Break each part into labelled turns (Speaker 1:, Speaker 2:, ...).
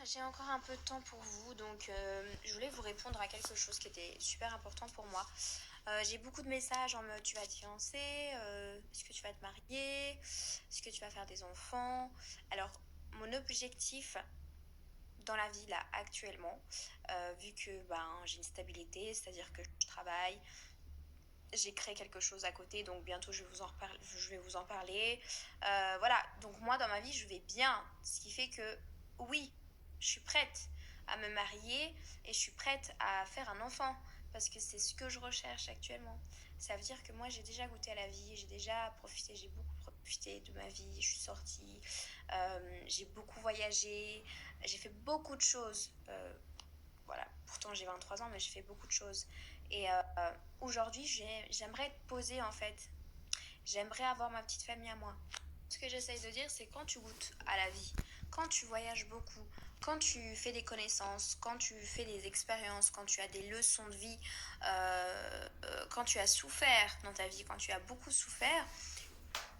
Speaker 1: j'ai encore un peu de temps pour vous, donc je voulais vous répondre à quelque chose qui était super important pour moi. J'ai beaucoup de messages en mode tu vas te fiancer, est-ce que tu vas te marier, est-ce que tu vas faire des enfants. Alors, mon objectif dans la vie là actuellement, vu que j'ai une stabilité, c'est-à-dire que je travaille, j'ai créé quelque chose à côté, donc bientôt je vais vous en parler. Voilà, donc moi dans ma vie je vais bien, ce qui fait que oui, je suis prête à me marier et je suis prête à faire un enfant parce que c'est ce que je recherche actuellement. Ça veut dire que moi j'ai déjà goûté à la vie, j'ai déjà profité, j'ai beaucoup profité de ma vie, je suis sortie, j'ai beaucoup voyagé, j'ai fait beaucoup de choses. Voilà, pourtant j'ai 23 ans, mais j'ai fait beaucoup de choses. Et aujourd'hui, j'aimerais être posée en fait. J'aimerais avoir ma petite famille à moi. Ce que j'essaye de dire, c'est quand tu goûtes à la vie, quand tu voyages beaucoup, quand tu fais des connaissances, quand tu fais des expériences, quand tu as des leçons de vie, quand tu as souffert dans ta vie, quand tu as beaucoup souffert,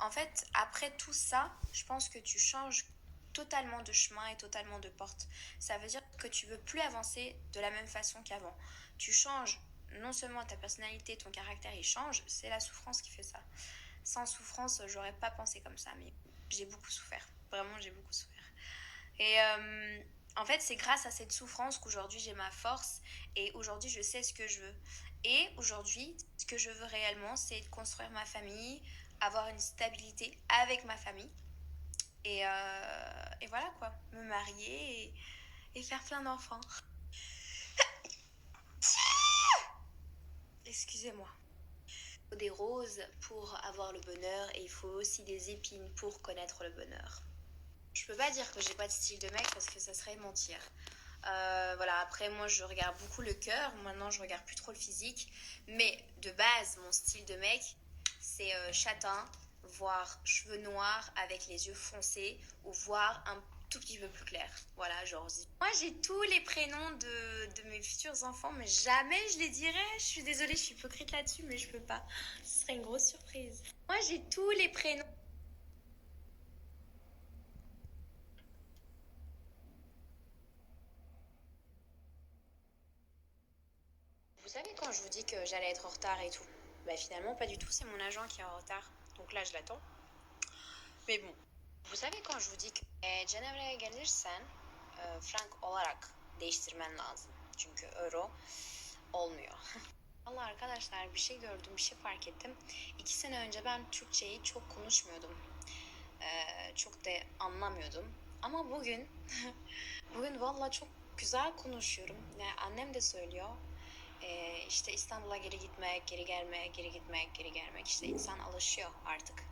Speaker 1: en fait, après tout ça, je pense que tu changes totalement de chemin et totalement de porte. Ça veut dire que tu veux plus avancer de la même façon qu'avant. Tu changes non seulement ta personnalité, ton caractère, il change, c'est la souffrance qui fait ça. Sans souffrance, j'aurais pas pensé comme ça, mais j'ai beaucoup souffert. Vraiment, j'ai beaucoup souffert. Et en fait, c'est grâce à cette souffrance qu'aujourd'hui j'ai ma force et aujourd'hui je sais ce que je veux. Et aujourd'hui, ce que je veux réellement, c'est de construire ma famille, avoir une stabilité avec ma famille et voilà quoi, me marier et faire plein d'enfants. Excusez-moi. Il faut des roses pour avoir le bonheur et il faut aussi des épines pour connaître le bonheur. Je peux pas dire que j'ai pas de style de mec parce que ça serait mentir. Voilà, après moi je regarde beaucoup le cœur, maintenant je regarde plus trop le physique, mais de base mon style de mec c'est châtain, voire cheveux noirs avec les yeux foncés ou voire un tout petit peu plus clair. Voilà, genre. Moi j'ai tous les prénoms de mes futurs enfants, mais jamais je les dirai. Je suis désolée, je suis hypocrite là-dessus, mais je peux pas. Ce serait une grosse surprise. Moi j'ai tous les prénoms. Vous savez quand je vous dis que j'allais être en retard et tout? Bah finalement pas du tout, c'est mon agent qui est en retard. Donc là je l'attends. Mais bon. Vous savez quand je vous dis que Cenevre'ye gelirsen frank olarak değiştirmen lazım. Çünkü euro olmuyor. Vallahi arkadaşlar bir şey gördüm, bir şey fark ettim. 2 sene önce ben Türkçeyi çok konuşmuyordum. Çok da anlamıyordum. Ama bugün vallahi çok güzel konuşuyorum. Yani annem de söylüyor. İşte İstanbul'a geri gitmek, geri gelmek, geri gitmek, geri gelmek. İşte insan alışıyor artık.